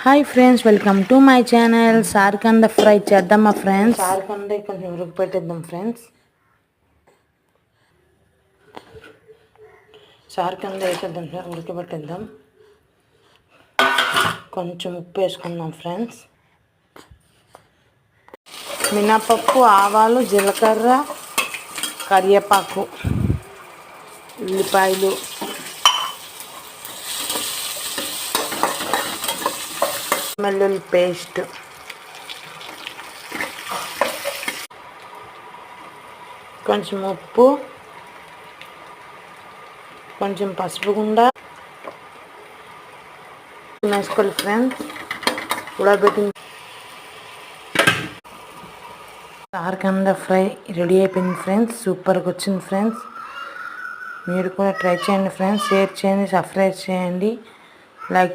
Hi friends, welcome to my channel. సారికంద fry చేద్దామా friends? సారికంద కొంచెం ఉడకపెట్టేద్దాం ఫ్రెండ్స్. సారికంద వేసేద్దాం, ఉడకబెట్టేద్దాం. కొంచెం ఉప్పు వేసుకుందాం ఫ్రెండ్స్. మినపప్పు, ఆవాలు, జీలకర్ర, కరివేపాకు, ఉల్లిపాయలు, వెల్లుల్లి పేస్ట్, కొంచెం ఉప్పు, కొంచెం పసుపు గుండ వేసుకోవాలి ఫ్రెండ్స్. ఉడకబెట్టిన సారికంద ఫ్రై రెడీ అయిపోయింది ఫ్రెండ్స్. సూపర్గా వచ్చింది ఫ్రెండ్స్. మీరు కూడా ట్రై చేయండి ఫ్రెండ్స్. షేర్ చేయండి, సబ్స్క్రైబ్ చేయండి, లైక్